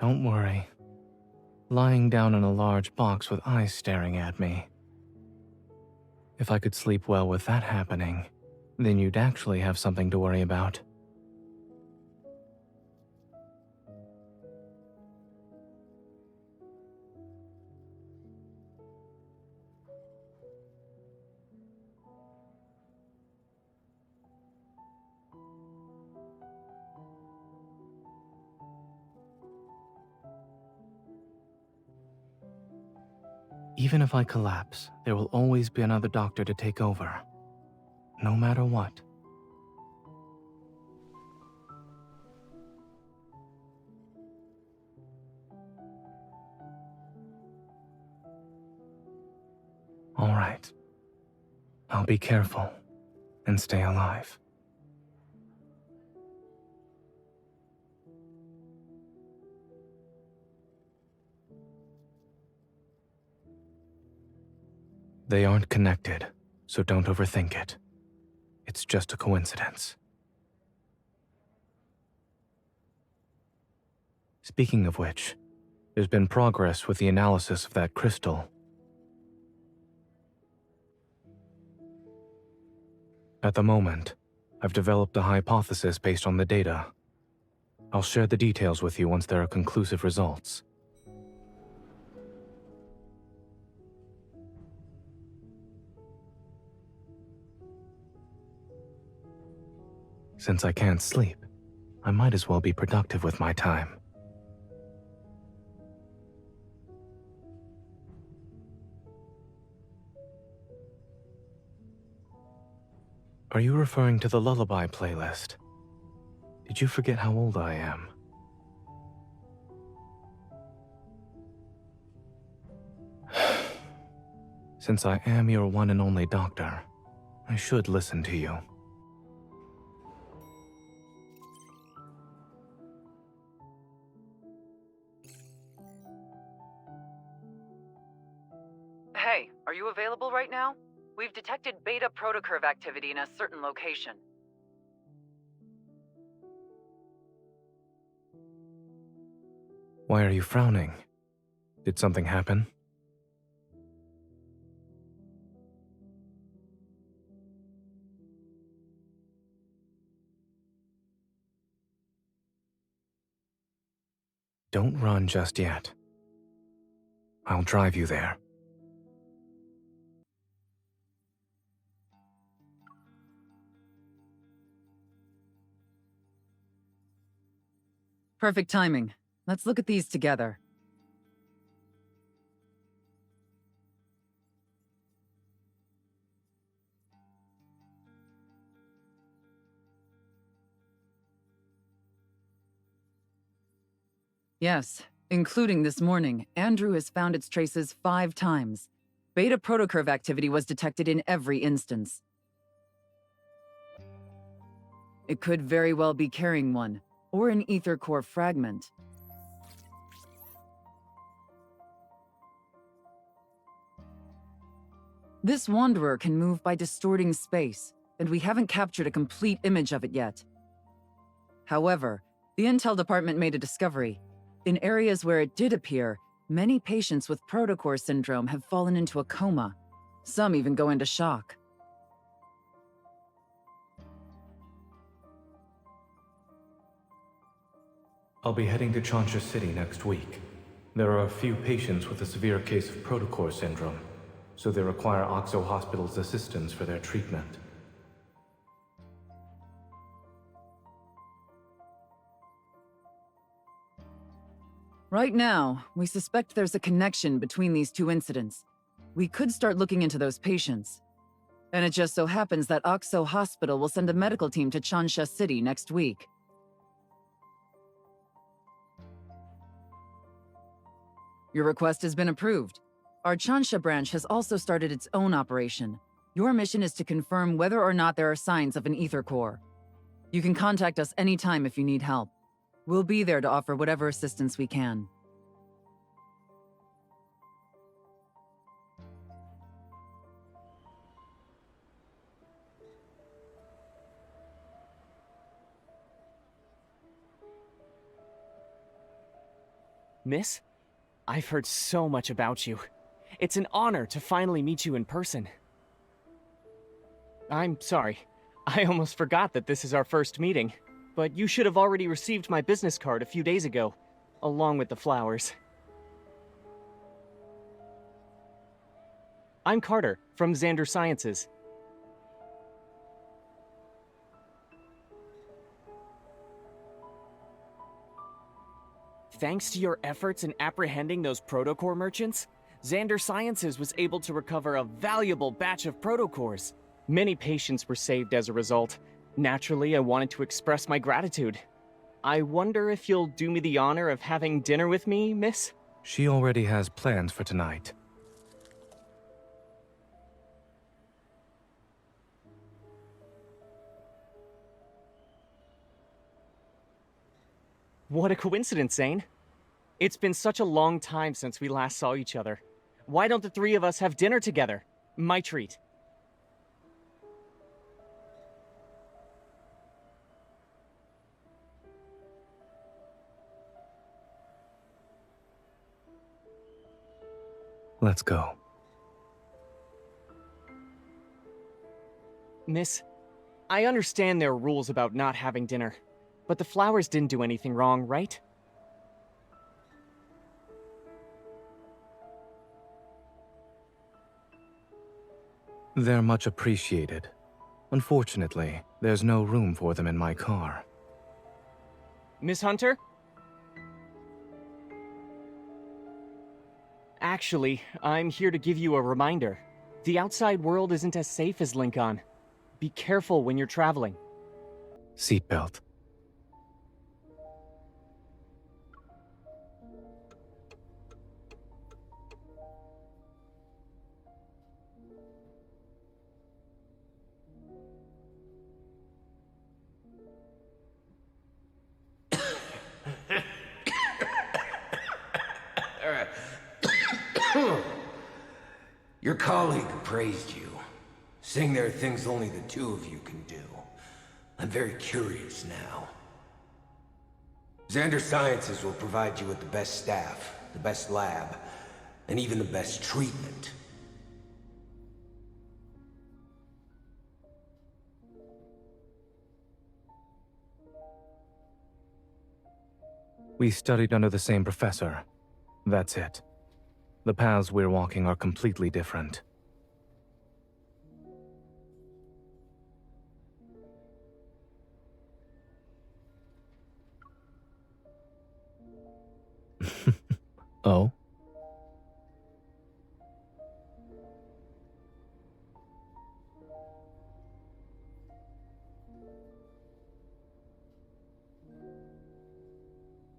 Don't worry. Lying down in a large box with eyes staring at me. If I could sleep well with that happening, then you'd actually have something to worry about. Even if I collapse, there will always be another doctor to take over. No matter what. All right. I'll be careful and stay alive. They aren't connected, so don't overthink it. It's just a coincidence. Speaking of which, there's been progress with the analysis of that crystal. At the moment, I've developed a hypothesis based on the data. I'll share the details with you once there are conclusive results. Since I can't sleep, I might as well be productive with my time. Are you referring to the lullaby playlist? Did you forget how old I am? Since I am your one and only doctor, I should listen to you. Hey, are you available right now? We've detected beta protocurve activity in a certain location. Why are you frowning? Did something happen? Don't run just yet. I'll drive you there. Perfect timing. Let's look at these together. Yes, including this morning, Andrew has found its traces 5 times. Beta protocurve activity was detected in every instance. It could very well be carrying one, or an ether core fragment. This wanderer can move by distorting space, and we haven't captured a complete image of it yet. However, the Intel department made a discovery. In areas where it did appear, many patients with protocore syndrome have fallen into a coma. Some even go into shock. I'll be heading to Chansha City next week. There are a few patients with a severe case of protocore syndrome, so they require Oxo Hospital's assistance for their treatment. Right now, we suspect there's a connection between these 2 incidents. We could start looking into those patients. And it just so happens that Oxo Hospital will send a medical team to Chansha City next week. Your request has been approved. Our Chansha branch has also started its own operation. Your mission is to confirm whether or not there are signs of an ether core. You can contact us anytime if you need help. We'll be there to offer whatever assistance we can. Miss, I've heard so much about you. It's an honor to finally meet you in person. I'm sorry. I almost forgot that this is our first meeting. But you should have already received my business card a few days ago, along with the flowers. I'm Carter, from Xander Sciences. Thanks to your efforts in apprehending those protocore merchants, Xander Sciences was able to recover a valuable batch of protocores. Many patients were saved as a result. Naturally, I wanted to express my gratitude. I wonder if you'll do me the honor of having dinner with me, miss? She already has plans for tonight. What a coincidence, Zayne. It's been such a long time since we last saw each other. Why don't the three of us have dinner together? My treat. Let's go. Miss, I understand there are rules about not having dinner, but the flowers didn't do anything wrong, right? They're much appreciated. Unfortunately, there's no room for them in my car. Miss Hunter? Actually, I'm here to give you a reminder. The outside world isn't as safe as Lincoln. Be careful when you're traveling. Seatbelt. Your colleague praised you, saying there are things only the two of you can do. I'm very curious now. Xander Sciences will provide you with the best staff, the best lab, and even the best treatment. We studied under the same professor. That's it. The paths we're walking are completely different. Oh?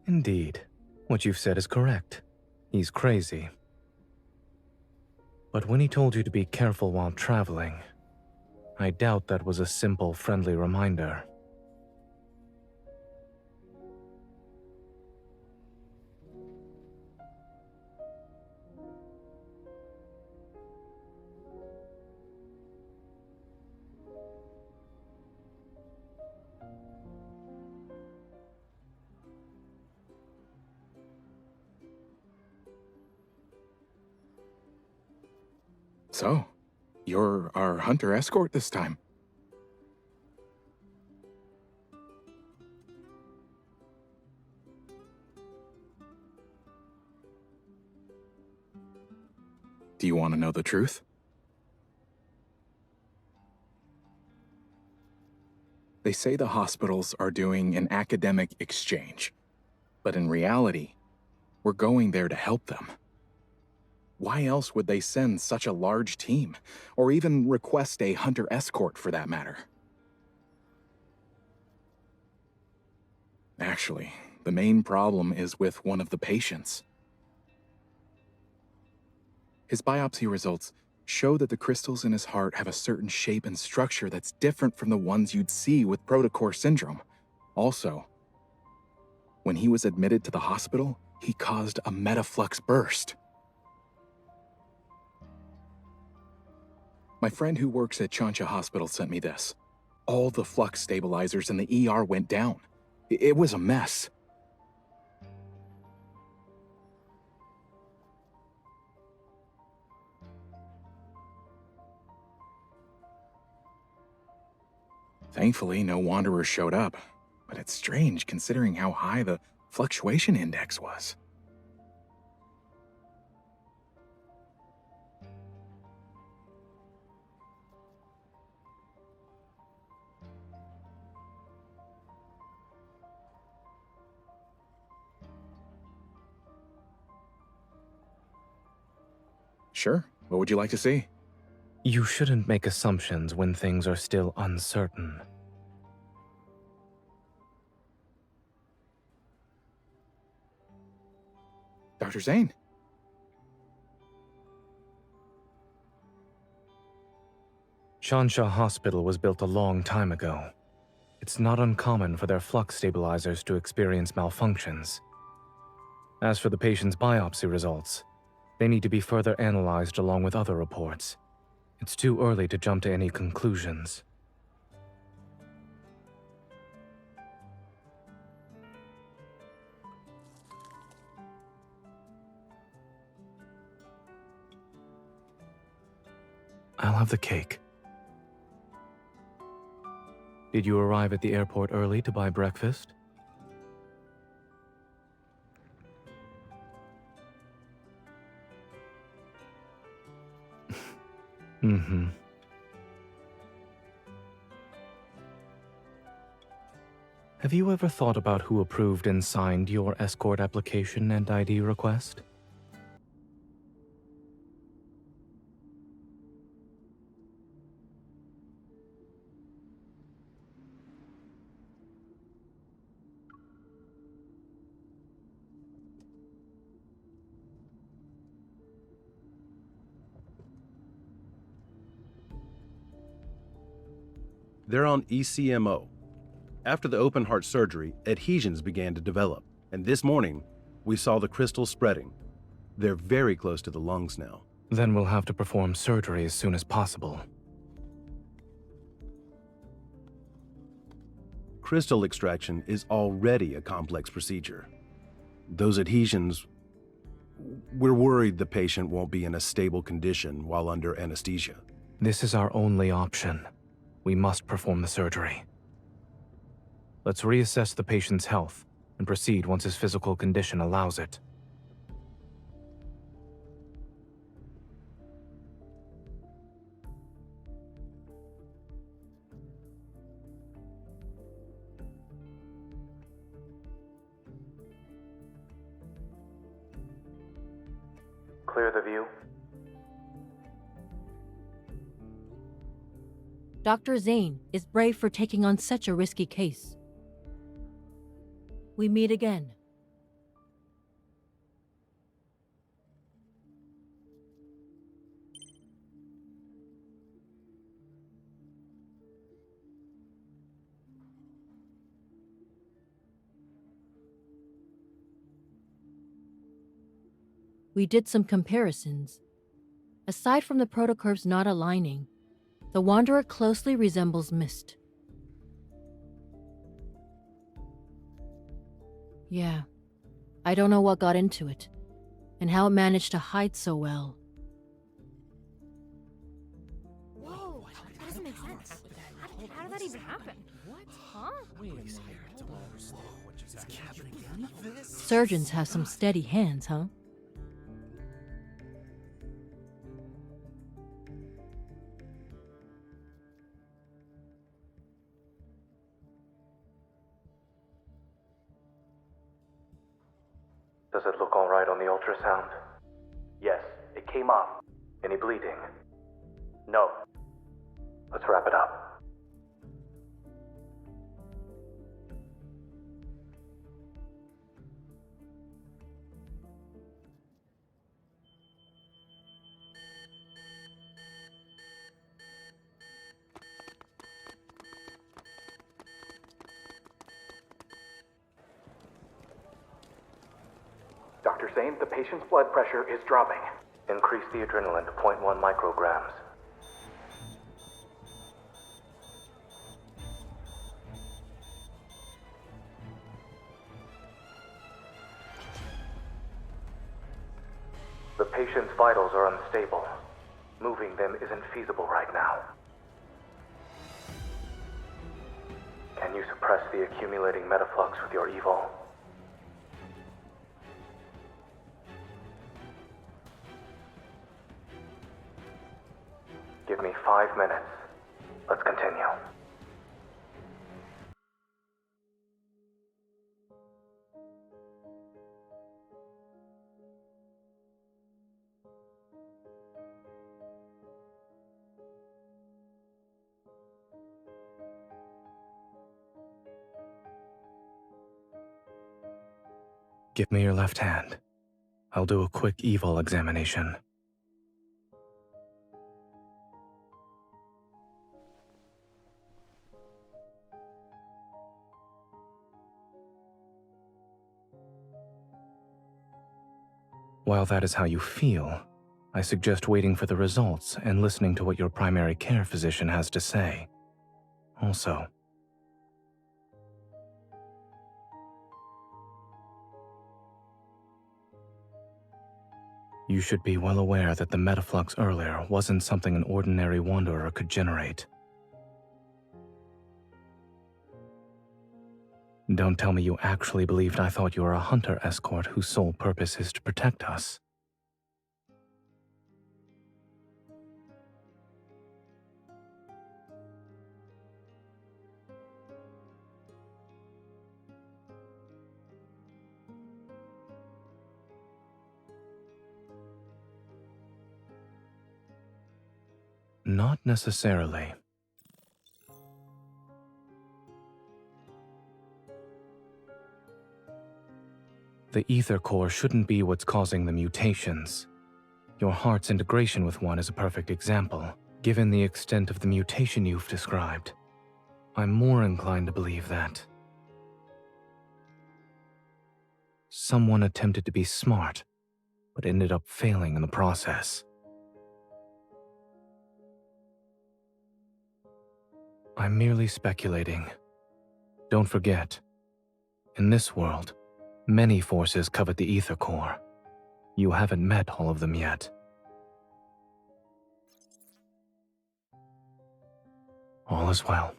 Indeed. What you've said is correct. He's crazy. But when he told you to be careful while traveling, I doubt that was a simple, friendly reminder. So, you're our hunter escort this time. Do you want to know the truth? They say the hospitals are doing an academic exchange, but in reality, we're going there to help them. Why else would they send such a large team, or even request a hunter escort for that matter? Actually, the main problem is with one of the patients. His biopsy results show that the crystals in his heart have a certain shape and structure that's different from the ones you'd see with protocore syndrome. Also, when he was admitted to the hospital, he caused a metaflux burst. My friend who works at Chancha Hospital sent me this. All the flux stabilizers in the ER went down. It was a mess. Thankfully, no wanderers showed up, but it's strange considering how high the fluctuation index was. Sure, what would you like to see? You shouldn't make assumptions when things are still uncertain. Dr. Zayne? Shansha Hospital was built a long time ago. It's not uncommon for their flux stabilizers to experience malfunctions. As for the patient's biopsy results, they need to be further analyzed along with other reports. It's too early to jump to any conclusions. I'll have the cake. Did you arrive at the airport early to buy breakfast? Mm-hmm. Have you ever thought about who approved and signed your escort application and ID request? They're on ECMO. After the open heart surgery, adhesions began to develop, and this morning, we saw the crystals spreading. They're very close to the lungs now. Then we'll have to perform surgery as soon as possible. Crystal extraction is already a complex procedure. Those adhesions, we're worried the patient won't be in a stable condition while under anesthesia. This is our only option. We must perform the surgery. Let's reassess the patient's health and proceed once his physical condition allows it. Clear the view. Dr. Zayne is brave for taking on such a risky case. We meet again. We did some comparisons. Aside from the protocorps not aligning, the Wanderer closely resembles Mist. Yeah, I don't know what got into it, and how it managed to hide so well. Whoa, that doesn't make sense. How did that even happen? What? Huh? Surgeons have some steady hands, huh? Does it look all right on the ultrasound? Yes, it came off. Any bleeding? No. Let's wrap it up. Dr. Zayne, the patient's blood pressure is dropping. Increase the adrenaline to 0.1 micrograms. The patient's vitals are unstable. Moving them isn't feasible right now. Can you suppress the accumulating metaflux with your evil? Give me 5 minutes. Let's continue. Give me your left hand. I'll do a quick evil examination. While that is how you feel, I suggest waiting for the results and listening to what your primary care physician has to say. Also, you should be well aware that the metaflux earlier wasn't something an ordinary wanderer could generate. Don't tell me you actually believed I thought you were a hunter escort whose sole purpose is to protect us. Not necessarily. The ether core shouldn't be what's causing the mutations. Your heart's integration with one is a perfect example, given the extent of the mutation you've described. I'm more inclined to believe that someone attempted to be smart, but ended up failing in the process. I'm merely speculating. Don't forget, in this world, many forces covet the ether core. You haven't met all of them yet. All is well.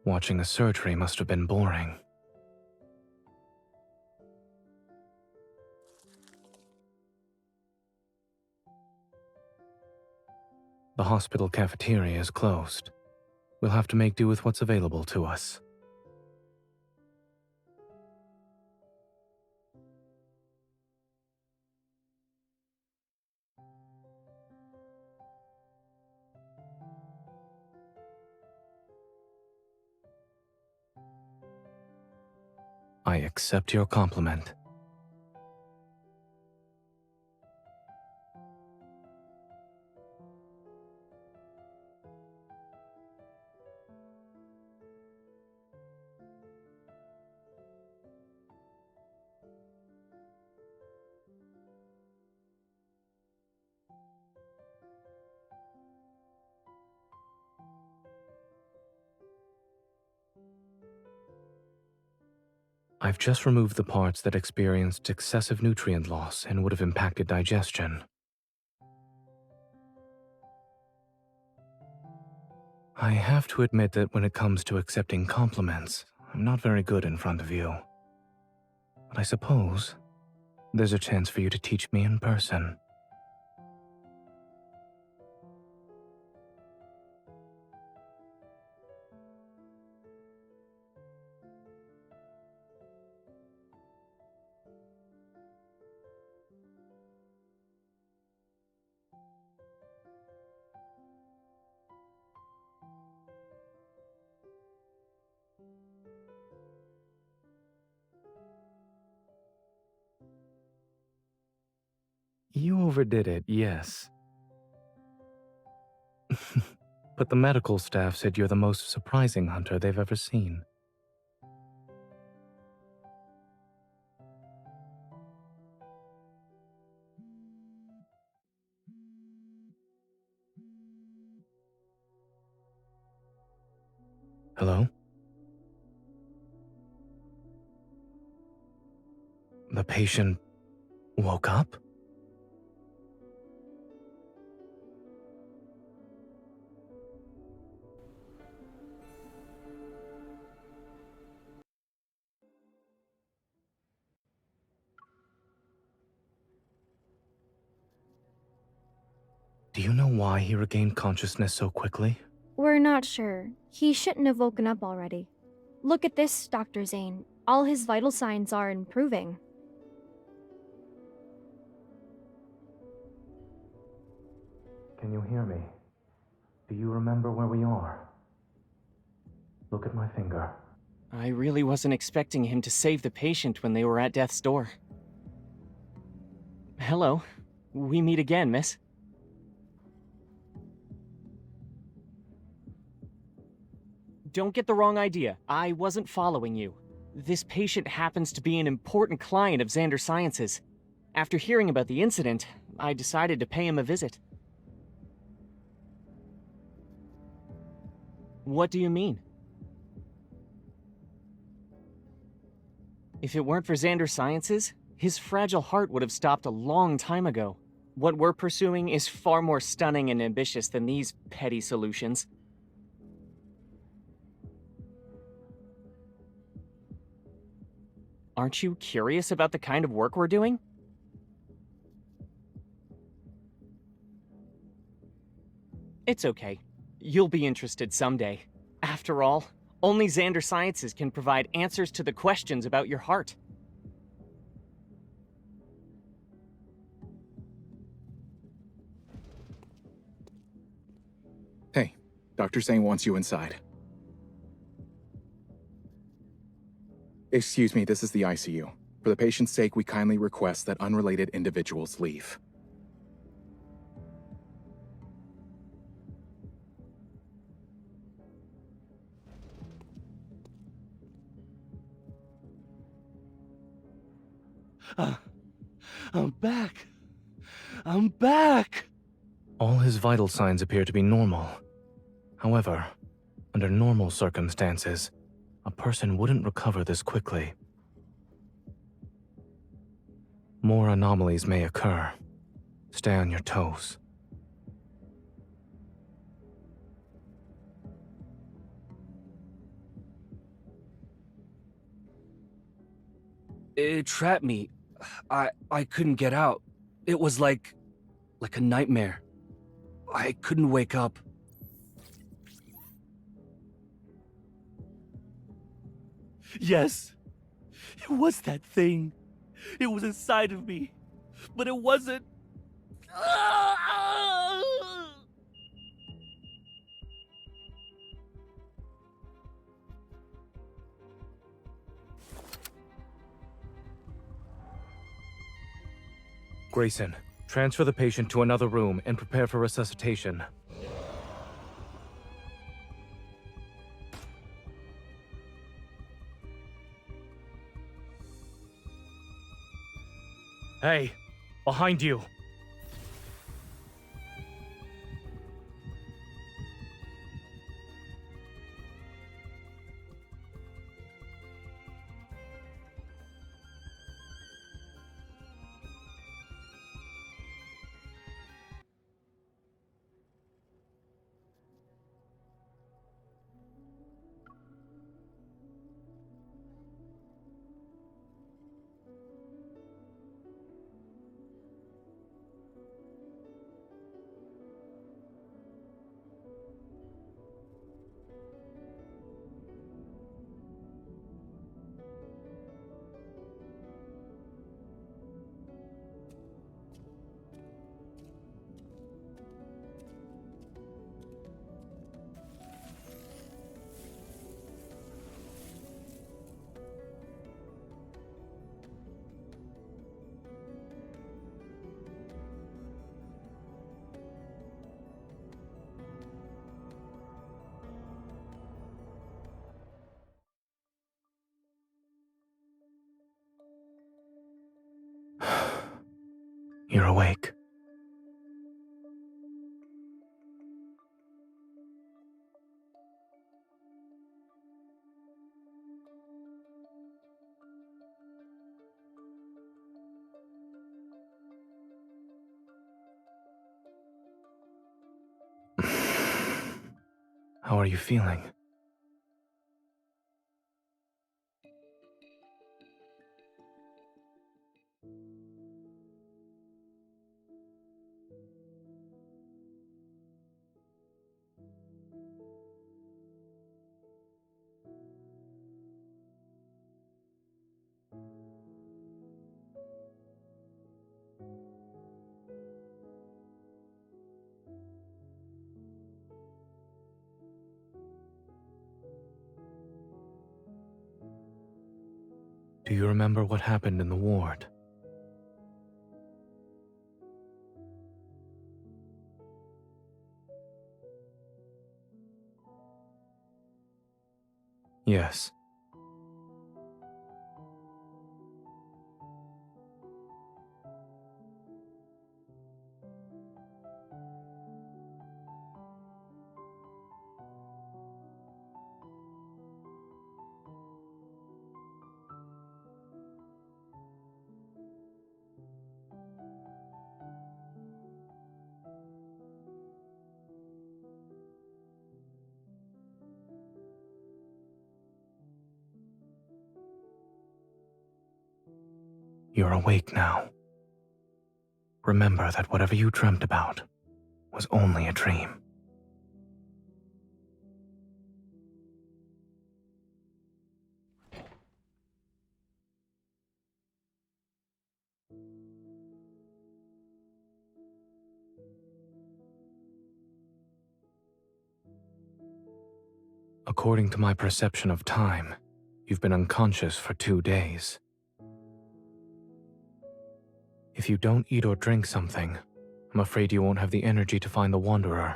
Watching a surgery must have been boring. The hospital cafeteria is closed. We'll have to make do with what's available to us. I accept your compliment. I've just removed the parts that experienced excessive nutrient loss and would have impacted digestion. I have to admit that when it comes to accepting compliments, I'm not very good in front of you. But I suppose there's a chance for you to teach me in person. You overdid it, yes. But the medical staff said you're the most surprising hunter they've ever seen. Hello? The patient woke up? Do you know why he regained consciousness so quickly? We're not sure. He shouldn't have woken up already. Look at this, Dr. Zayne. All his vital signs are improving. Can you hear me? Do you remember where we are? Look at my finger. I really wasn't expecting him to save the patient when they were at death's door. Hello. We meet again, miss. Don't get the wrong idea. I wasn't following you. This patient happens to be an important client of Xander Sciences. After hearing about the incident, I decided to pay him a visit. What do you mean? If it weren't for Xander Sciences, his fragile heart would have stopped a long time ago. What we're pursuing is far more stunning and ambitious than these petty solutions. Aren't you curious about the kind of work we're doing? It's okay. You'll be interested someday. After all, only Xander Sciences can provide answers to the questions about your heart. Hey, Dr. Zayne wants you inside. Excuse me, this is the ICU. For the patient's sake, we kindly request that unrelated individuals leave. I'm back. I'm back! All his vital signs appear to be normal. However, under normal circumstances, a person wouldn't recover this quickly. More anomalies may occur. Stay on your toes. It trapped me. I couldn't get out. It was like a nightmare. I couldn't wake up. Yes. It was that thing. It was inside of me. But it wasn't. Grayson, transfer the patient to another room and prepare for resuscitation. Hey, behind you! You're awake. are you feeling? Do you remember what happened in the ward? Yes. You're awake now. Remember that whatever you dreamt about was only a dream. According to my perception of time, you've been unconscious for 2 days. If you don't eat or drink something, I'm afraid you won't have the energy to find the Wanderer.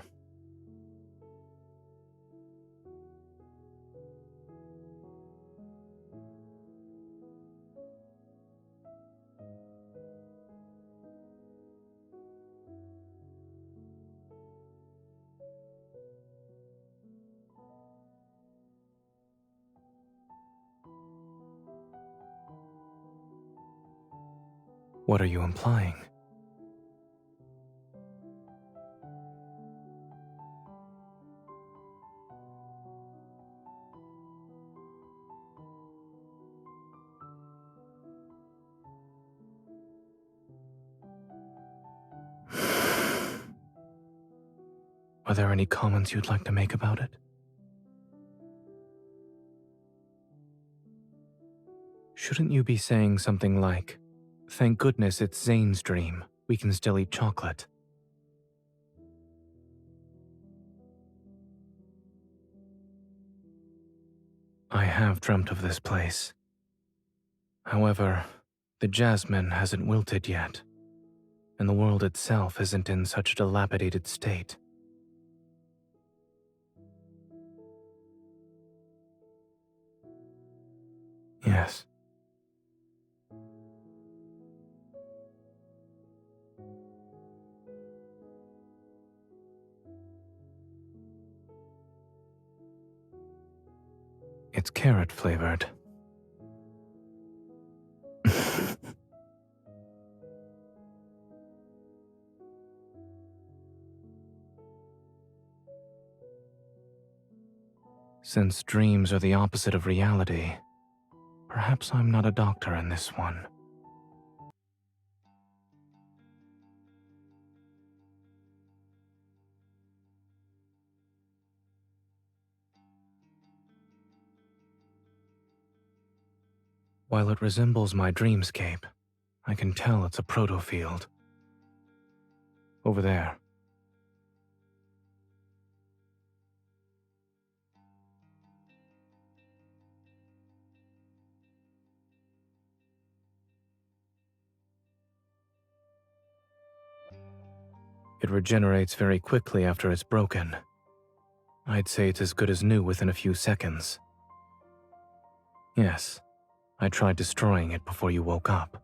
What are you implying? Are there any comments you'd like to make about it? Shouldn't you be saying something like, "Thank goodness it's Zayne's dream. We can still eat chocolate." I have dreamt of this place. However, the jasmine hasn't wilted yet, and the world itself isn't in such a dilapidated state. Yes. It's carrot flavored. Since dreams are the opposite of reality, perhaps I'm not a doctor in this one. While it resembles my dreamscape, I can tell it's a protofield. Over there. It regenerates very quickly after it's broken. I'd say it's as good as new within a few seconds. Yes, I tried destroying it before you woke up.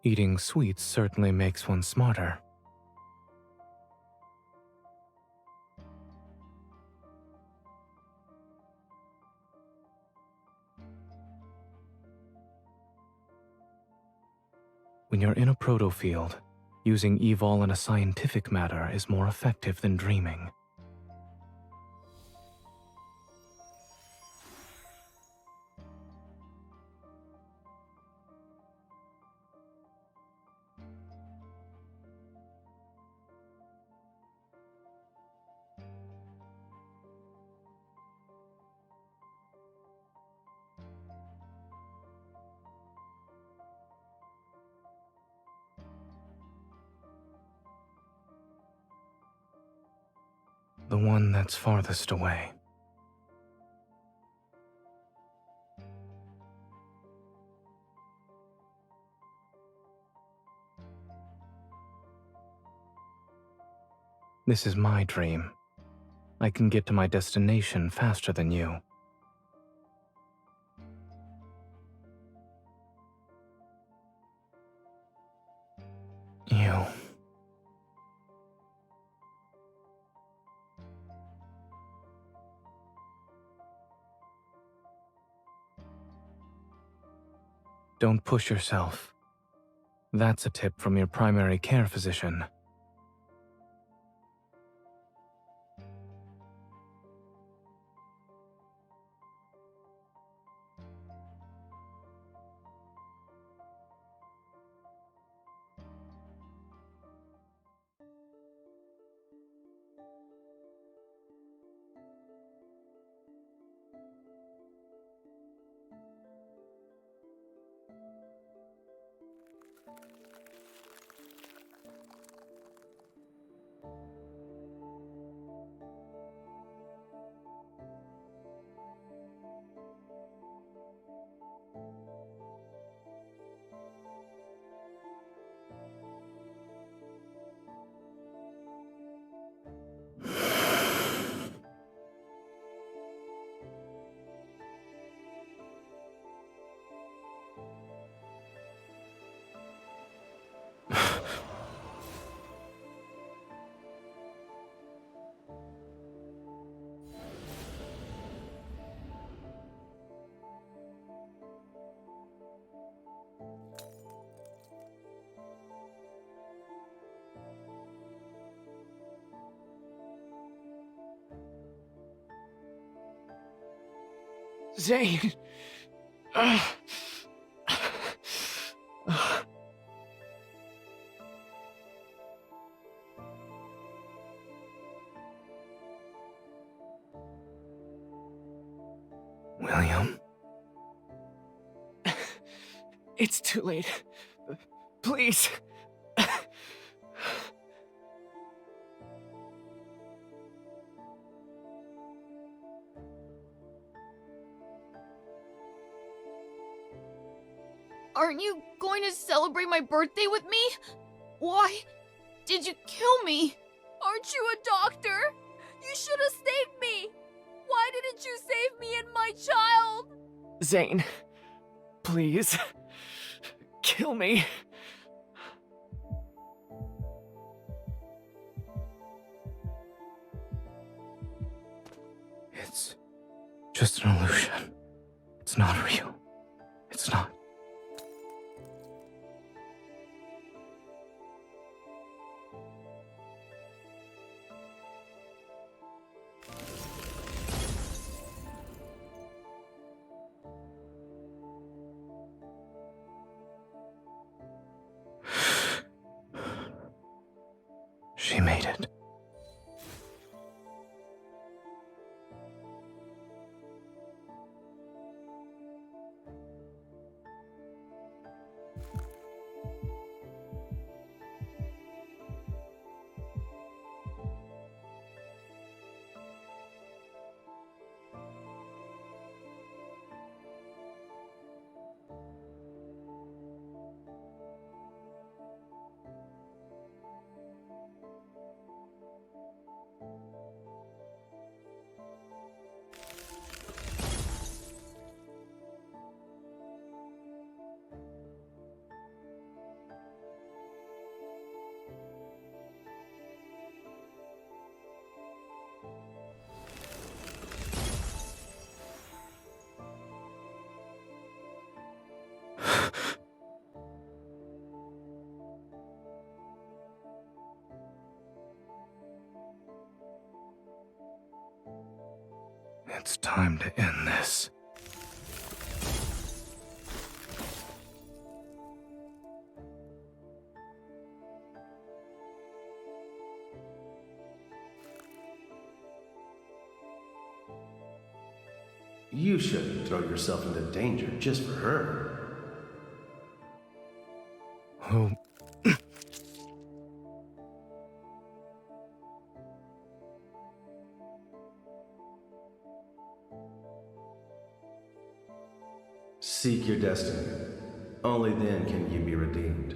Eating sweets certainly makes one smarter. When you're in a proto-field, using evol in a scientific matter is more effective than dreaming. The one that's farthest away. This is my dream. I can get to my destination faster than you. You. Don't push yourself. That's a tip from your primary care physician. Zayne! William? It's too late. Please. Aren't you going to celebrate my birthday with me? Why did you kill me? Aren't you a doctor? You should have saved me! Why didn't you save me and my child? Zayne, please. Kill me. It's just an illusion. It's not real. It's not. She made it. It's time to end this. You shouldn't throw yourself into danger just for her. Who? Seek your destiny. Only then can you be redeemed.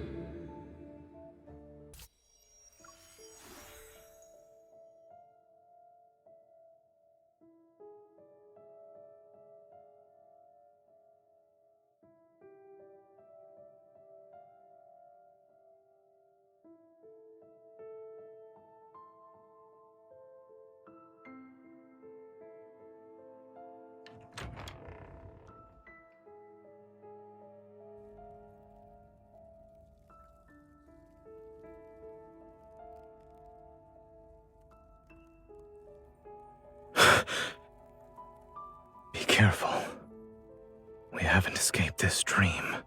Be careful. We haven't escaped this dream.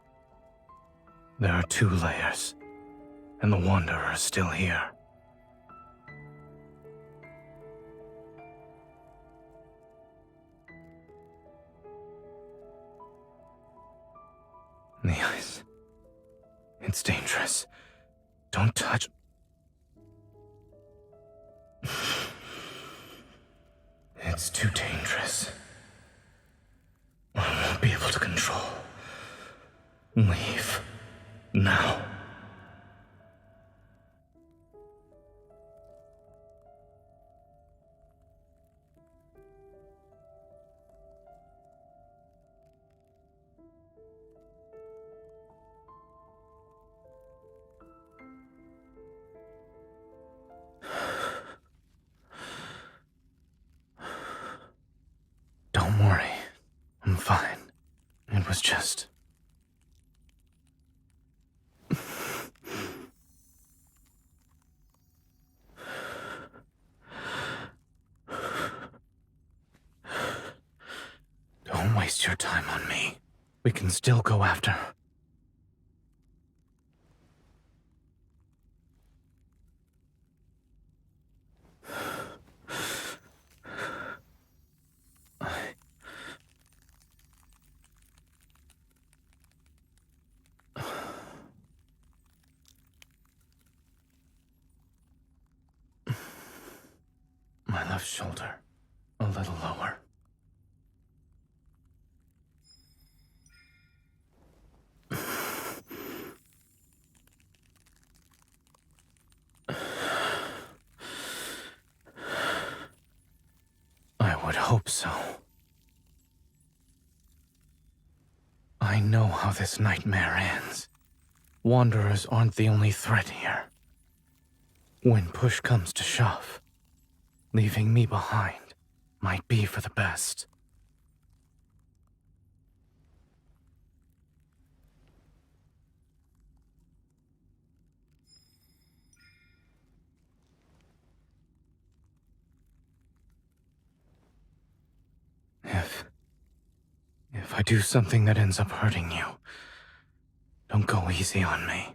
There are 2 layers, and the Wanderer is still here. The ice. It's dangerous. Don't touch. It's too dangerous. I won't be able to control. Leave. Now. Don't worry. I'm fine. It was just... Don't waste your time on me. We can still go after her. My left shoulder, a little lower. I would hope so. I know how this nightmare ends. Wanderers aren't the only threat here. When push comes to shove, leaving me behind might be for the best. If I do something that ends up hurting you, don't go easy on me.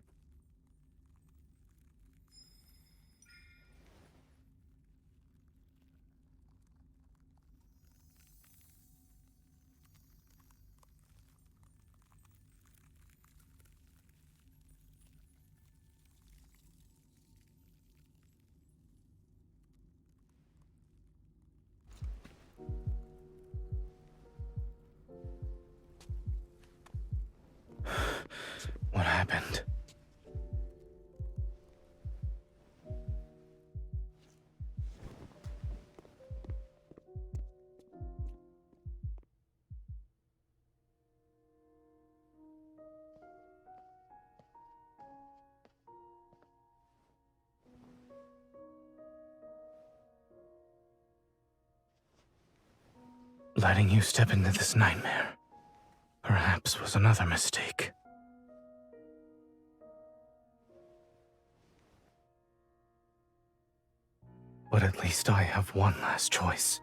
What happened? Letting you step into this nightmare, perhaps, was another mistake. But at least I have one last choice.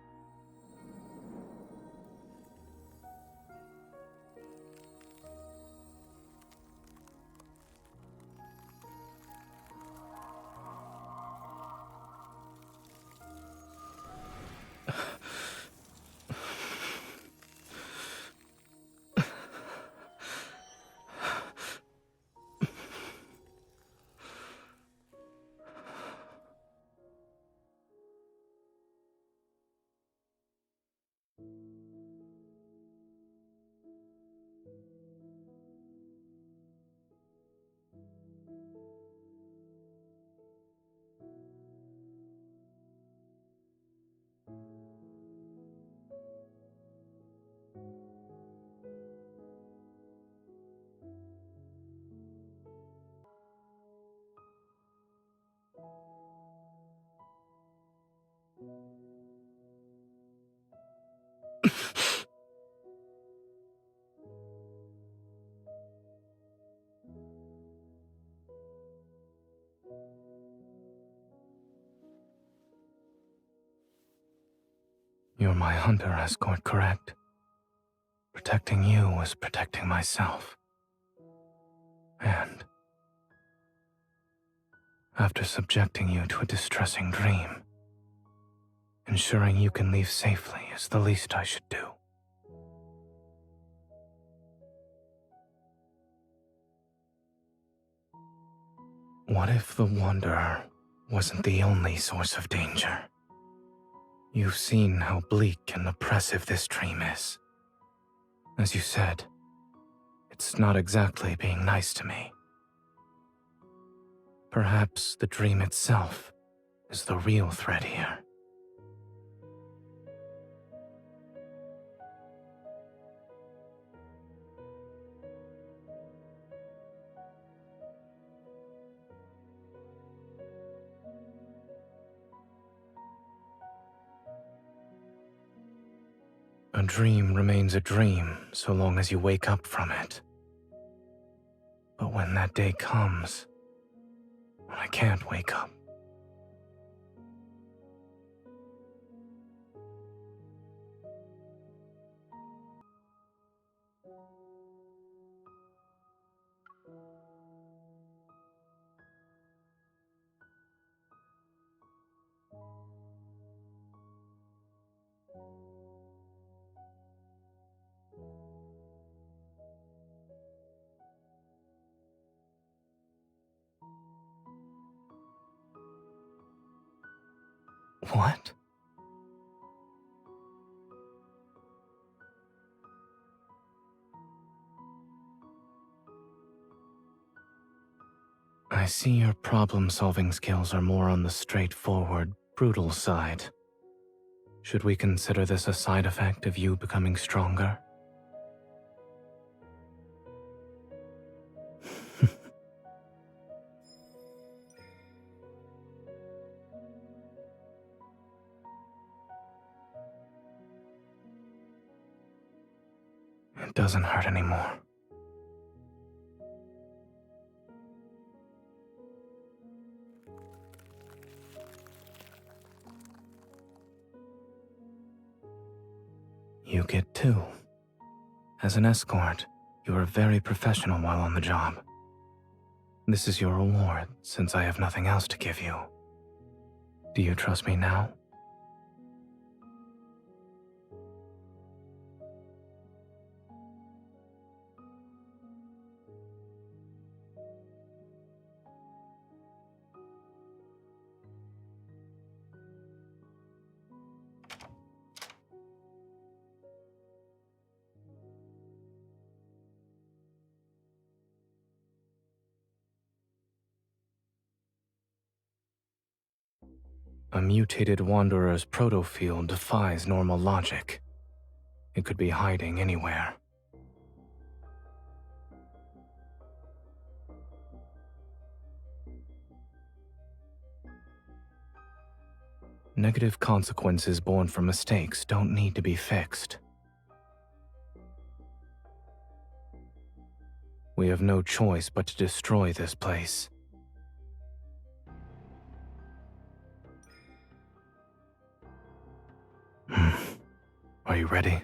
You're my hunter escort, correct? Protecting you was protecting myself. And after subjecting you to a distressing dream, ensuring you can leave safely is the least I should do. What if the Wanderer wasn't the only source of danger? You've seen how bleak and oppressive this dream is. As you said, it's not exactly being nice to me. Perhaps the dream itself is the real threat here. A dream remains a dream so long as you wake up from it. But when that day comes, when I can't wake up, what? I see your problem-solving skills are more on the straightforward, brutal side. Should we consider this a side effect of you becoming stronger? It doesn't hurt anymore. You get two. As an escort, you are very professional while on the job. This is your reward, since I have nothing else to give you. Do you trust me now? A mutated Wanderer's protofield defies normal logic. It could be hiding anywhere. Negative consequences born from mistakes don't need to be fixed. We have no choice but to destroy this place. Are you ready?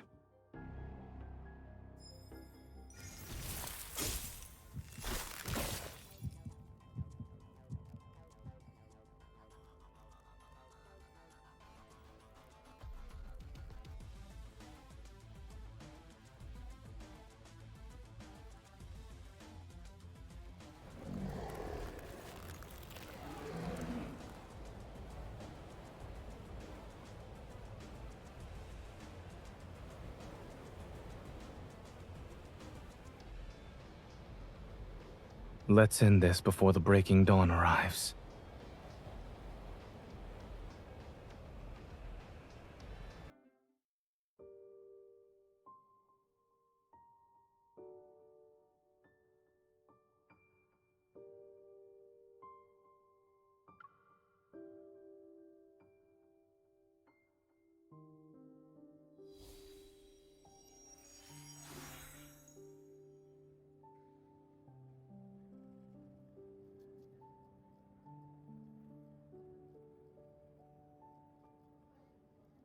Let's end this before the breaking dawn arrives.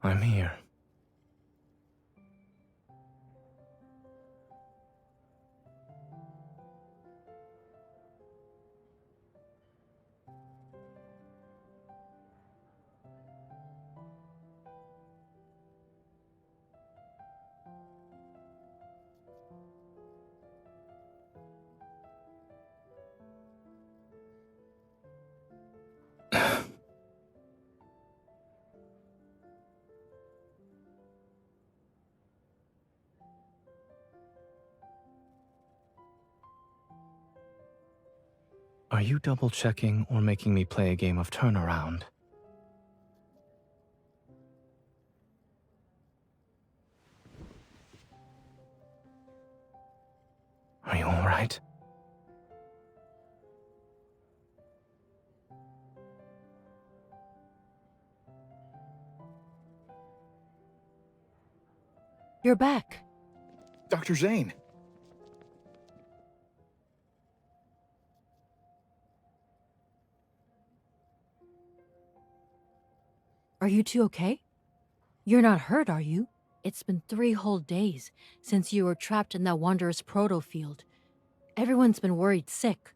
I'm here. Are you double-checking or making me play a game of turnaround? Are you all right? You're back. Dr. Zayne! Are you two okay? You're not hurt, are you? It's been 3 whole days since you were trapped in that Wanderer's proto field. Everyone's been worried sick.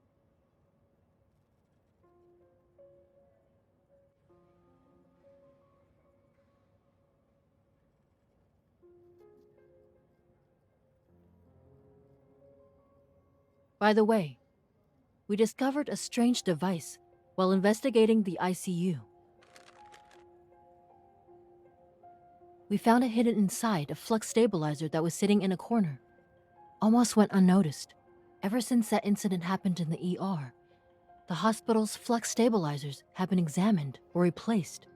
By the way, we discovered a strange device while investigating the ICU. We found it hidden inside a flux stabilizer that was sitting in a corner. Almost went unnoticed. Ever since that incident happened in the ER, the hospital's flux stabilizers have been examined or replaced.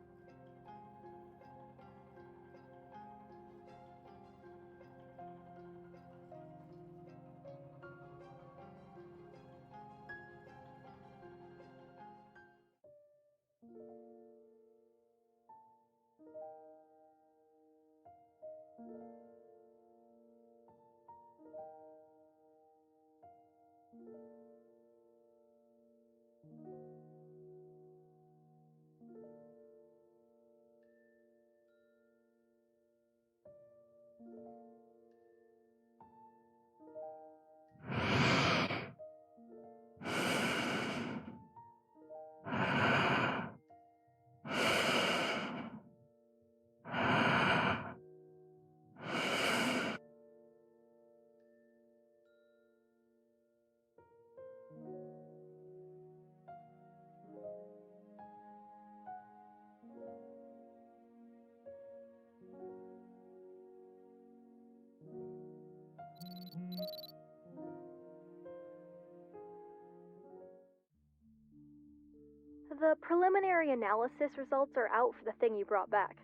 The preliminary analysis results are out for the thing you brought back.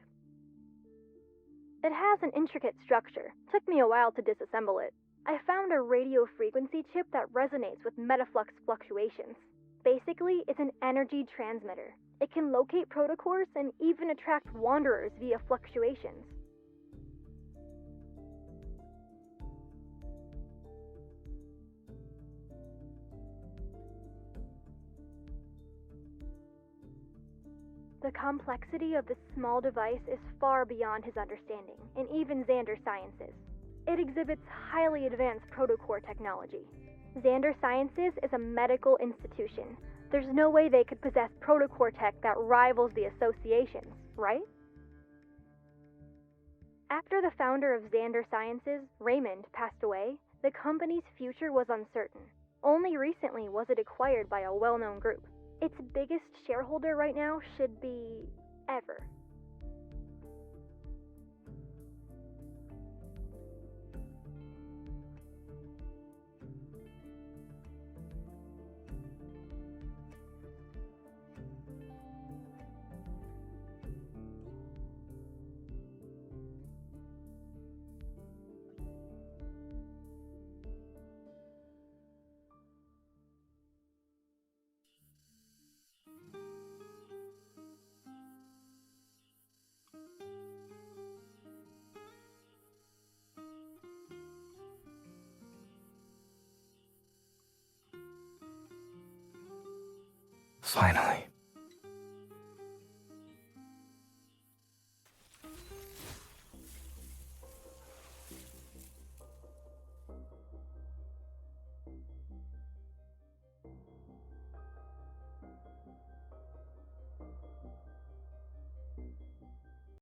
It has an intricate structure. Took me a while to disassemble it. I found a radio frequency chip that resonates with metaflux fluctuations. Basically, it's an energy transmitter. It can locate protocores and even attract wanderers via fluctuations. The complexity of this small device is far beyond his understanding, and even Xander Sciences. It exhibits highly advanced protocore technology. Xander Sciences is a medical institution. There's no way they could possess protocore tech that rivals the associations, right? After the founder of Xander Sciences, Raymond, passed away, the company's future was uncertain. Only recently was it acquired by a well-known group. Its biggest shareholder right now should be Ever. Finally.